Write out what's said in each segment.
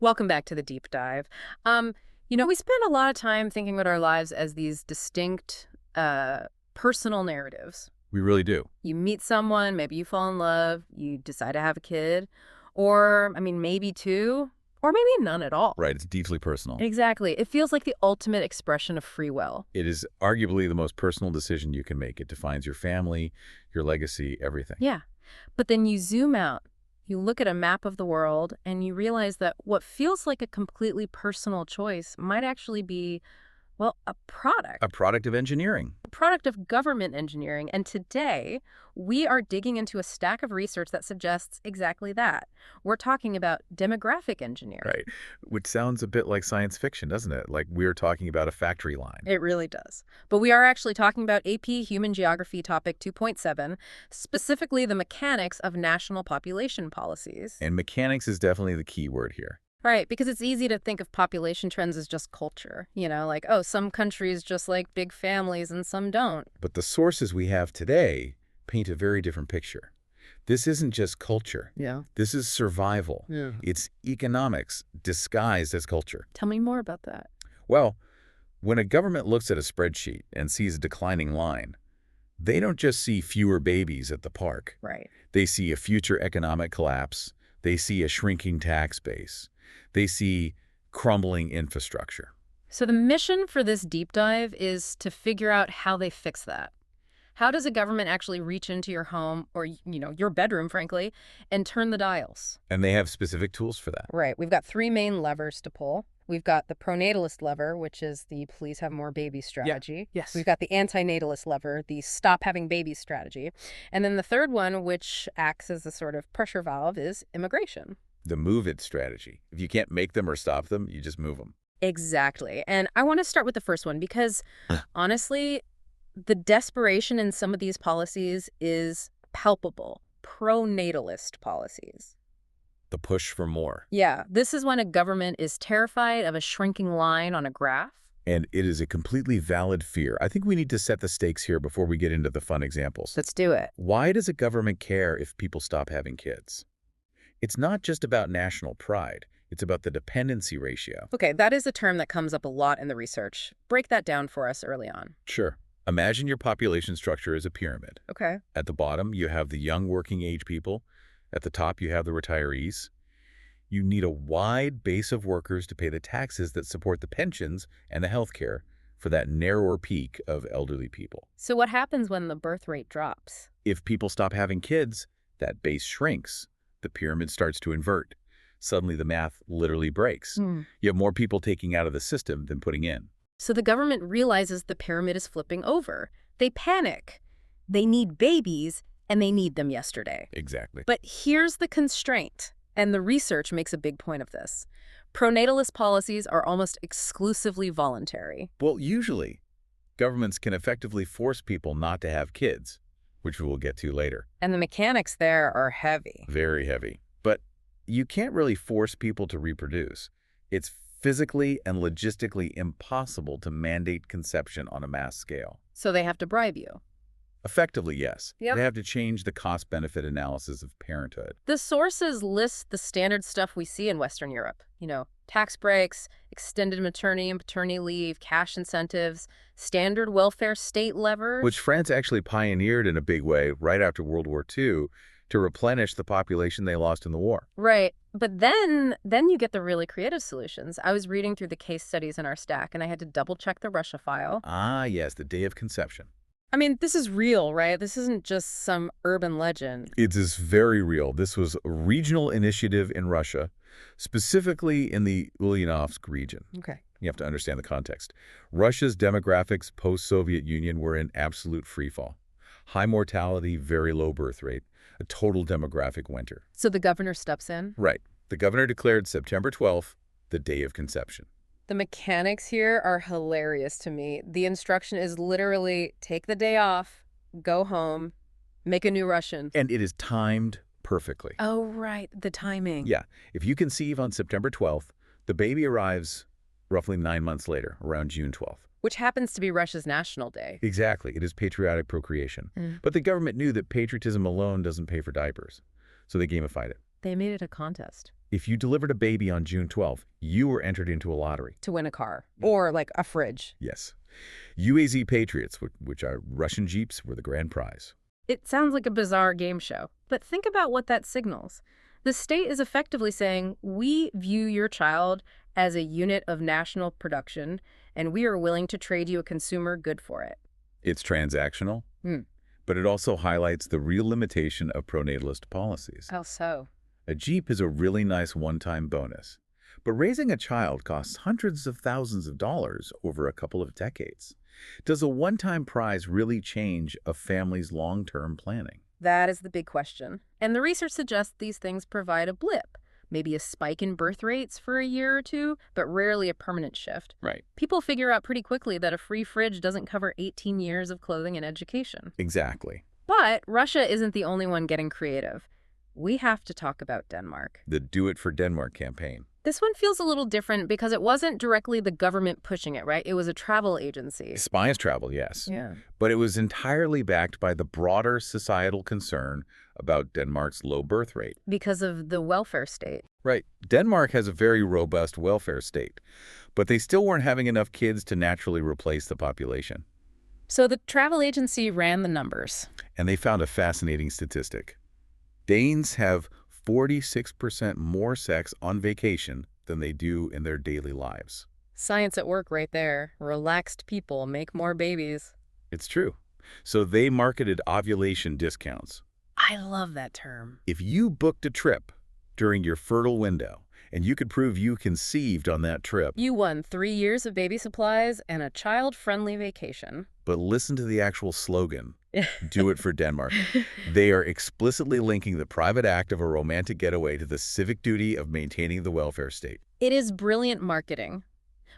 Welcome back to the deep dive. We spend a lot of time thinking about our lives as these distinct, personal narratives. We really do. You meet someone, maybe you fall in love, you decide to have a kid, or, maybe two, or maybe none at all. Right, it's deeply personal. Exactly. It feels like the ultimate expression of free will. It is arguably the most personal decision you can make. It defines your family, your legacy, everything. Yeah. But then you zoom out, you look at a map of the world, and you realize that what feels like a completely personal choice might actually be, well, a product. A product of engineering. A product of government engineering. And today, we are digging into a stack of research that suggests exactly that. We're talking about demographic engineering. Right, which sounds a bit like science fiction, doesn't it? Like we're talking about a factory line. It really does. But we are actually talking about AP Human Geography Topic 2.7, specifically the mechanics of national population policies. And mechanics is definitely the key word here. Right, because it's easy to think of population trends as just culture. Like, oh, some countries just like big families and some don't. But the sources we have today paint a very different picture. This isn't just culture. Yeah. This is survival. Yeah. It's economics disguised as culture. Tell me more about that. Well, when a government looks at a spreadsheet and sees a declining line, they don't just see fewer babies at the park. Right. They see a future economic collapse. They see a shrinking tax base. They see crumbling infrastructure. So the mission for this deep dive is to figure out how they fix that. How does a government actually reach into your home or, your bedroom, frankly, and turn the dials? And they have specific tools for that. Right. We've got three main levers to pull. We've got the pronatalist lever, which is the please have more babies strategy. Yeah. Yes. We've got the antinatalist lever, the stop having babies strategy. And then the third one, which acts as a sort of pressure valve, is immigration. The move it strategy. If you can't make them or stop them, you just move them. Exactly. And I want to start with the first one because, honestly, the desperation in some of these policies is palpable. Pronatalist policies. The push for more. Yeah, this is when a government is terrified of a shrinking line on a graph. And it is a completely valid fear. I think we need to set the stakes here before we get into the fun examples. Let's do it. Why does a government care if people stop having kids? It's not just about national pride. It's about the dependency ratio. Okay, that is a term that comes up a lot in the research. Break that down for us early on. Sure. Imagine your population structure as a pyramid. Okay. At the bottom, you have the young working age people. At the top, you have the retirees. You need a wide base of workers to pay the taxes that support the pensions and the health care for that narrower peak of elderly people. So what happens when the birth rate drops? If people stop having kids, that base shrinks. The pyramid starts to invert. Suddenly, the math literally breaks. You have more people taking out of the system than putting in. So the government realizes the pyramid is flipping over. They panic. They need babies, and they need them yesterday. Exactly. But here's the constraint, and the research makes a big point of this. Pronatalist policies are almost exclusively voluntary. Well, usually, governments can effectively force people not to have kids, which we will get to later. And the mechanics there are heavy. Very heavy. But you can't really force people to reproduce. It's physically and logistically impossible to mandate conception on a mass scale. So they have to bribe you. Effectively, yes. Yep. They have to change the cost-benefit analysis of parenthood. The sources list the standard stuff we see in Western Europe. Tax breaks, extended maternity and paternity leave, cash incentives, standard welfare state levers. Which France actually pioneered in a big way right after World War II to replenish the population they lost in the war. Right. But then you get the really creative solutions. I was reading through the case studies in our stack, and I had to double-check the Russia file. Ah, yes, the day of conception. This is real, right? This isn't just some urban legend. It is very real. This was a regional initiative in Russia, specifically in the Ulyanovsk region. Okay. You have to understand the context. Russia's demographics post-Soviet Union were in absolute freefall. High mortality, very low birth rate, a total demographic winter. So the governor steps in? Right. The governor declared September 12th the day of conception. The mechanics here are hilarious to me. The instruction is literally take the day off, go home, make a new Russian. And it is timed perfectly. Oh, right. The timing. Yeah. If you conceive on September 12th, the baby arrives roughly 9 months later, around June 12th. Which happens to be Russia's national day. Exactly. It is patriotic procreation. But the government knew that patriotism alone doesn't pay for diapers, so they gamified it. They made it a contest. If you delivered a baby on June 12th, you were entered into a lottery. To win a car. Or, like, a fridge. Yes. UAZ Patriots, which are Russian Jeeps, were the grand prize. It sounds like a bizarre game show. But think about what that signals. The state is effectively saying, we view your child as a unit of national production, and we are willing to trade you a consumer good for it. It's transactional, Hmm. but it also highlights the real limitation of pronatalist policies. How so? A Jeep is a really nice one-time bonus, but raising a child costs hundreds of thousands of dollars over a couple of decades. Does a one-time prize really change a family's long-term planning? That is the big question. And the research suggests these things provide a blip, maybe a spike in birth rates for a year or two, but rarely a permanent shift. Right. People figure out pretty quickly that a free fridge doesn't cover 18 years of clothing and education. Exactly. But Russia isn't the only one getting creative. We have to talk about Denmark. The Do It for Denmark campaign. This one feels a little different because it wasn't directly the government pushing it, right? It was a travel agency. Spies travel, yes. Yeah. But it was entirely backed by the broader societal concern about Denmark's low birth rate. Because of the welfare state. Right. Denmark has a very robust welfare state, but they still weren't having enough kids to naturally replace the population. So the travel agency ran the numbers. And they found a fascinating statistic. Danes have 46% more sex on vacation than they do in their daily lives. Science at work right there. Relaxed people make more babies. It's true. So they marketed ovulation discounts. I love that term. If you booked a trip during your fertile window and you could prove you conceived on that trip, You won 3 years of baby supplies and a child-friendly vacation. but listen to the actual slogan, Do It for Denmark. They are explicitly linking the private act of a romantic getaway to the civic duty of maintaining the welfare state. It is brilliant marketing,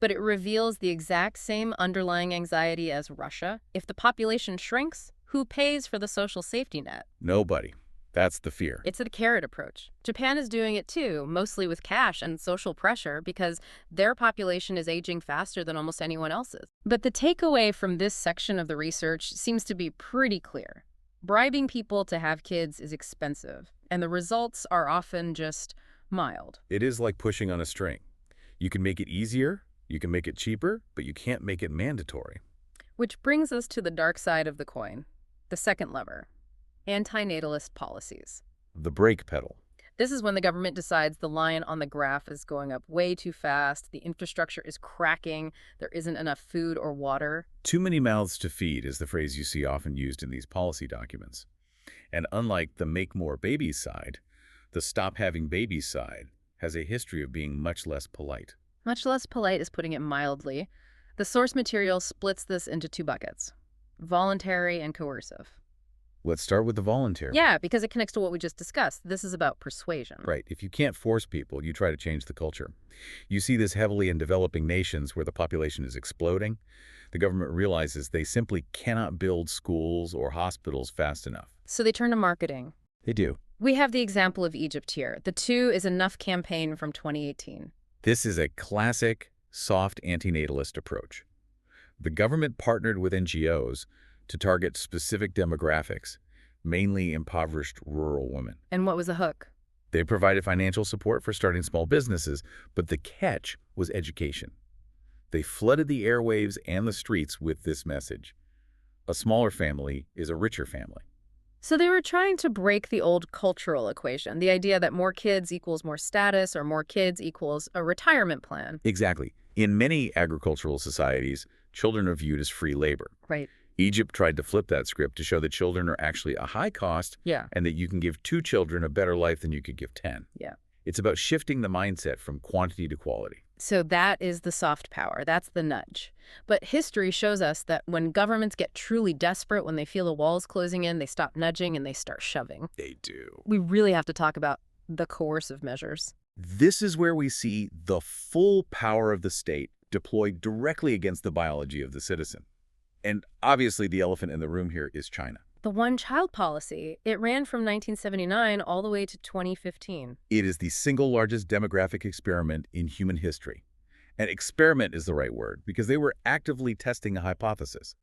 but it reveals the exact same underlying anxiety as Russia. If the population shrinks, who pays for the social safety net? Nobody. That's the fear. It's a carrot approach. Japan is doing it too, mostly with cash and social pressure because their population is aging faster than almost anyone else's. But the takeaway from this section of the research seems to be pretty clear. Bribing people to have kids is expensive, and the results are often just mild. It is like pushing on a string. You can make it easier, you can make it cheaper, but you can't make it mandatory. Which brings us to the dark side of the coin, the second lever. Antinatalist policies. The brake pedal. This is when the government decides the line on the graph is going up way too fast, the infrastructure is cracking, there isn't enough food or water. Too many mouths to feed is the phrase you see often used in these policy documents. And unlike the make more babies side, the stop having babies side has a history of being much less polite. Much less polite is putting it mildly. The source material splits this into 2 buckets, voluntary and coercive. Let's start with the voluntary. Yeah, because it connects to what we just discussed. This is about persuasion. Right. If you can't force people, you try to change the culture. You see this heavily in developing nations where the population is exploding. The government realizes they simply cannot build schools or hospitals fast enough. So they turn to marketing. They do. We have the example of Egypt here. The 2 is Enough campaign from 2018. This is a classic, soft antinatalist approach. The government partnered with NGOs to target specific demographics, mainly impoverished rural women. And what was the hook? They provided financial support for starting small businesses, but the catch was education. They flooded the airwaves and the streets with this message. A smaller family is a richer family. So they were trying to break the old cultural equation, the idea that more kids equals more status or more kids equals a retirement plan. Exactly. In many agricultural societies, children are viewed as free labor. Right. Egypt tried to flip that script to show that children are actually a high cost Yeah. and that you can give 2 children a better life than you could give 10. Yeah. It's about shifting the mindset from quantity to quality. So that is the soft power. That's the nudge. But history shows us that when governments get truly desperate, when they feel the walls closing in, they stop nudging and they start shoving. They do. We really have to talk about the coercive measures. This is where we see the full power of the state deployed directly against the biology of the citizen. And obviously the elephant in the room here is China. The one-child policy, it ran from 1979 all the way to 2015. It is the single largest demographic experiment in human history. And experiment is the right word because they were actively testing a hypothesis.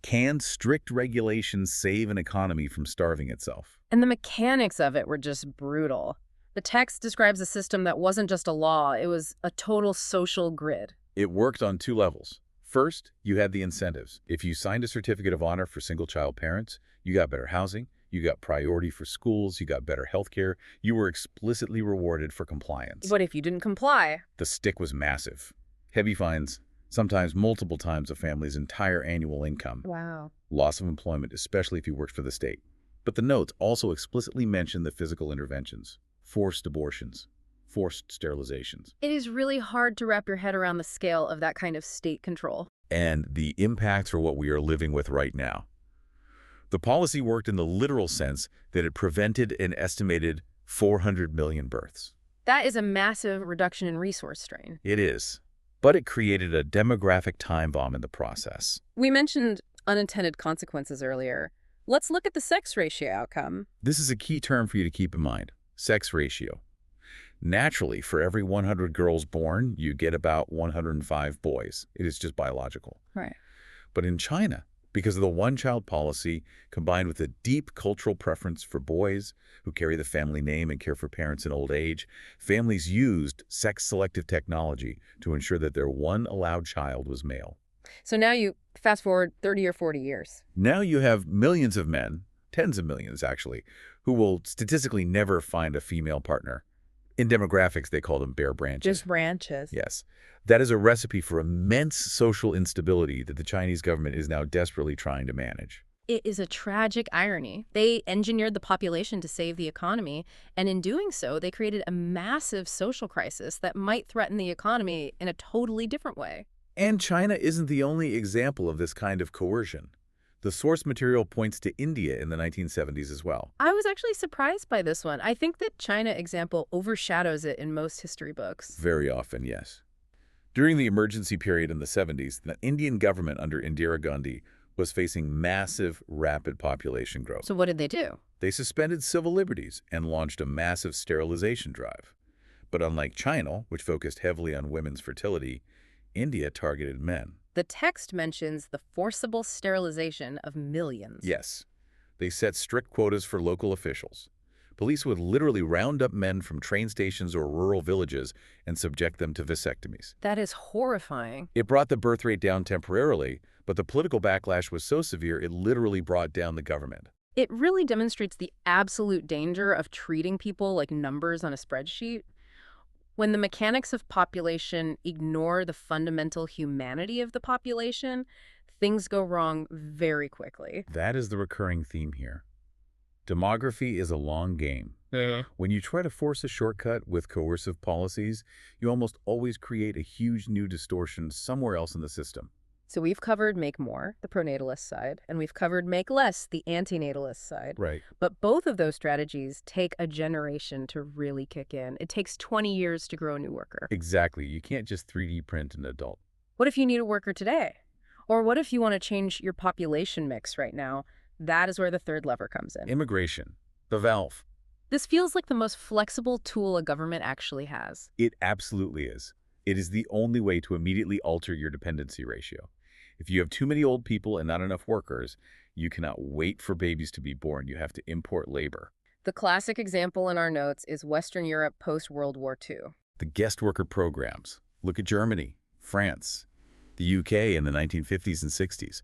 Can strict regulations save an economy from starving itself? And the mechanics of it were just brutal. The text describes a system that wasn't just a law, it was a total social grid. It worked on two levels. First, you had the incentives. If you signed a certificate of honor for single-child parents, you got better housing, you got priority for schools, you got better health care. You were explicitly rewarded for compliance. But if you didn't comply, The stick was massive. Heavy fines, sometimes multiple times a family's entire annual income. wow. Loss of employment, especially if you worked for the state. But the notes also explicitly mention the physical interventions, forced abortions, forced sterilizations, It is really hard to wrap your head around the scale of that kind of state control. and the impacts are what we are living with right now. The policy worked in the literal sense that it prevented an estimated 400 million births. That is a massive reduction in resource strain. It is. But it created a demographic time bomb in the process. We mentioned unintended consequences earlier. Let's look at the sex ratio outcome. This is a key term for you to keep in mind, sex ratio. Naturally, for every 100 girls born, you get about 105 boys. It is just biological. Right. But in China, because of the one-child policy, combined with a deep cultural preference for boys who carry the family name and care for parents in old age, families used sex-selective technology to ensure that their one allowed child was male. So now you fast forward 30 or 40 years. Now you have millions of men, tens of millions actually, who will statistically never find a female partner. In demographics, they call them bare branches. Just branches. Yes. That is a recipe for immense social instability that the Chinese government is now desperately trying to manage. It is a tragic irony. They engineered the population to save the economy, and in doing so, they created a massive social crisis that might threaten the economy in a totally different way. And China isn't the only example of this kind of coercion. The source material points to India in the 1970s as well. I was actually surprised by this one. I think the China example overshadows it in most history books. Very often, yes. During the emergency period in the 70s, the Indian government under Indira Gandhi was facing massive, rapid population growth. So what did they do? They suspended civil liberties and launched a massive sterilization drive. But unlike China, which focused heavily on women's fertility, India targeted men. The text mentions the forcible sterilization of millions. Yes, they set strict quotas for local officials. Police would literally round up men from train stations or rural villages and subject them to vasectomies. That is horrifying. It brought the birth rate down temporarily, but the political backlash was so severe it literally brought down the government. It really demonstrates the absolute danger of treating people like numbers on a spreadsheet. When the mechanics of population ignore the fundamental humanity of the population, things go wrong very quickly. That is the recurring theme here. Demography is a long game. Yeah. When you try to force a shortcut with coercive policies, you almost always create a huge new distortion somewhere else in the system. So we've covered make more, the pronatalist side, and we've covered make less, the antinatalist side. Right. But both of those strategies take a generation to really kick in. It takes 20 years to grow a new worker. Exactly. You can't just 3D print an adult. What if you need a worker today? Or what if you want to change your population mix right now? That is where the third lever comes in. Immigration. The valve. This feels like the most flexible tool a government actually has. It absolutely is. It is the only way to immediately alter your dependency ratio. If you have too many old people and not enough workers, you cannot wait for babies to be born. You have to import labor. The classic example in our notes is Western Europe post-World War II. The guest worker programs. Look at Germany, France, the UK in the 1950s and 60s.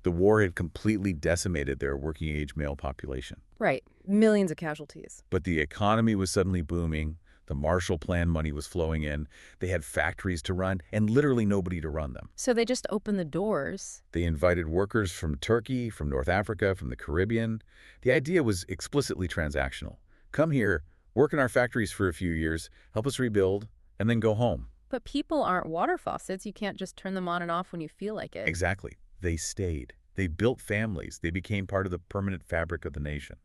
The war had completely decimated their working-age male population. Right. Millions of casualties. But the economy was suddenly booming. The Marshall Plan money was flowing in. They had factories to run and literally nobody to run them. So they just opened the doors. They invited workers from Turkey, from North Africa, from the Caribbean. The idea was explicitly transactional. Come here, work in our factories for a few years, help us rebuild, and then go home. But people aren't water faucets. You can't just turn them on and off when you feel like it. Exactly. They stayed. They built families. They became part of the permanent fabric of the nation.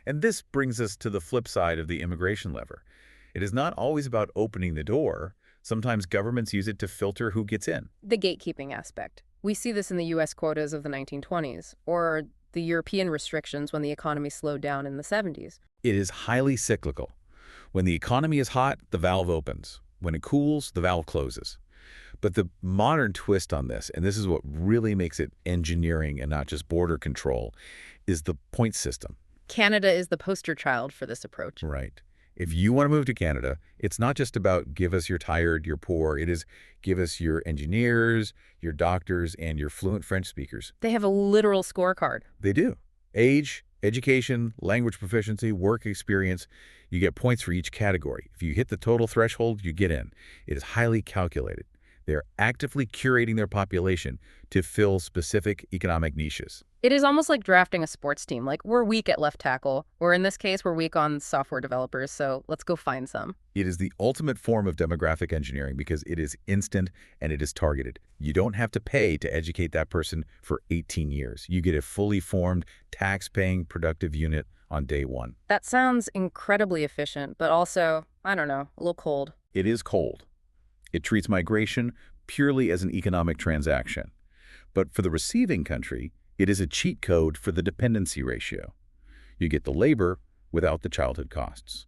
And this brings us to the flip side of the immigration lever. It is not always about opening the door. Sometimes governments use it to filter who gets in. The gatekeeping aspect. We see this in the U.S. quotas of the 1920s, or the European restrictions when the economy slowed down in the 70s. It is highly cyclical. When the economy is hot, the valve opens. When it cools, the valve closes. But the modern twist on this, and this is what really makes it engineering and not just border control, is the point system. Canada is the poster child for this approach. Right. If you want to move to Canada, it's not just about give us your tired, your poor. It is give us your engineers, your doctors, and your fluent French speakers. They have a literal scorecard. They do. Age, education, language proficiency, work experience. You get points for each category. If you hit the total threshold, you get in. It is highly calculated. They're actively curating their population to fill specific economic niches. It is almost like drafting a sports team. Like, we're weak at left tackle, or in this case, we're weak on software developers, so let's go find some. It is the ultimate form of demographic engineering because it is instant and it is targeted. You don't have to pay to educate that person for 18 years. You get a fully formed, tax-paying, productive unit on day one. That sounds incredibly efficient, but also, I don't know, a little cold. It is cold. It treats migration purely as an economic transaction. But for the receiving country, it is a cheat code for the dependency ratio. You get the labor without the childhood costs.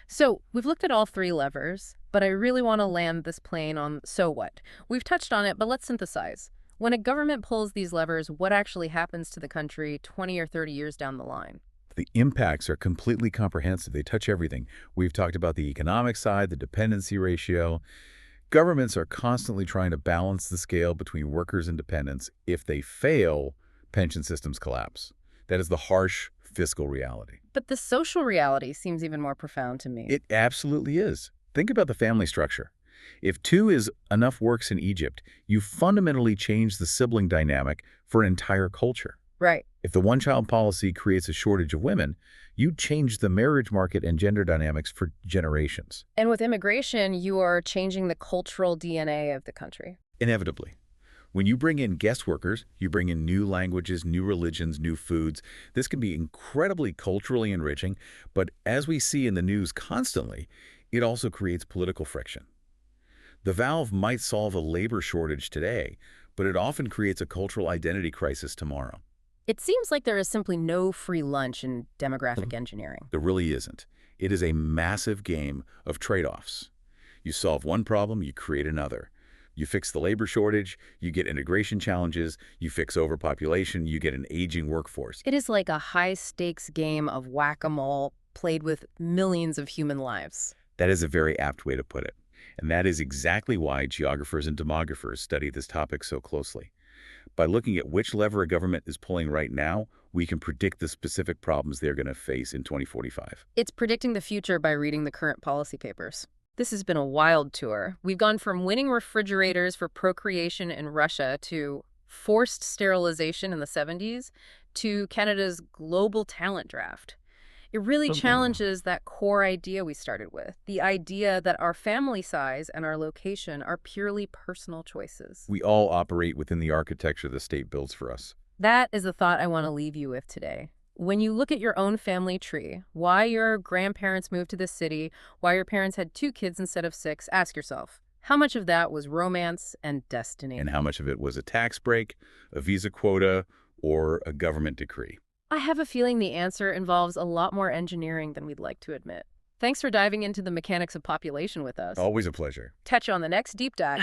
So we've looked at all three levers, but I really want to land this plane on so what. We've touched on it, but let's synthesize. When a government pulls these levers, what actually happens to the country 20 or 30 years down the line? The impacts are completely comprehensive. They touch everything. We've talked about the economic side, the dependency ratio. Governments are constantly trying to balance the scale between workers and dependents. If they fail, pension systems collapse. That is the harsh fiscal reality. But the social reality seems even more profound to me. It absolutely is. Think about the family structure. If two is enough works in Egypt, you fundamentally change the sibling dynamic for an entire culture. Right. If the one-child policy creates a shortage of women, you change the marriage market and gender dynamics for generations. And with immigration, you are changing the cultural DNA of the country. Inevitably. When you bring in guest workers, you bring in new languages, new religions, new foods. This can be incredibly culturally enriching, but as we see in the news constantly, it also creates political friction. The valve might solve a labor shortage today, but it often creates a cultural identity crisis tomorrow. It seems like there is simply no free lunch in demographic engineering. There really isn't. It is a massive game of trade-offs. You solve one problem, you create another. You fix the labor shortage, you get integration challenges. You fix overpopulation, you get an aging workforce. It is like a high-stakes game of whack-a-mole played with millions of human lives. That is a very apt way to put it. And that is exactly why geographers and demographers study this topic so closely. By looking at which lever a government is pulling right now, we can predict the specific problems they're going to face in 2045. It's predicting the future by reading the current policy papers. This has been a wild tour. We've gone from winning refrigerators for procreation in Russia to forced sterilization in the 70s to Canada's global talent draft. It really challenges that core idea we started with, the idea that our family size and our location are purely personal choices. We all operate within the architecture the state builds for us. That is the thought I want to leave you with today. When you look at your own family tree, why your grandparents moved to this city, why your parents had 2 kids instead of 6, ask yourself, how much of that was romance and destiny? And how much of it was a tax break, a visa quota, or a government decree? I have a feeling the answer involves a lot more engineering than we'd like to admit. Thanks for diving into the mechanics of population with us. Always a pleasure. Catch you on the next Deep Dive.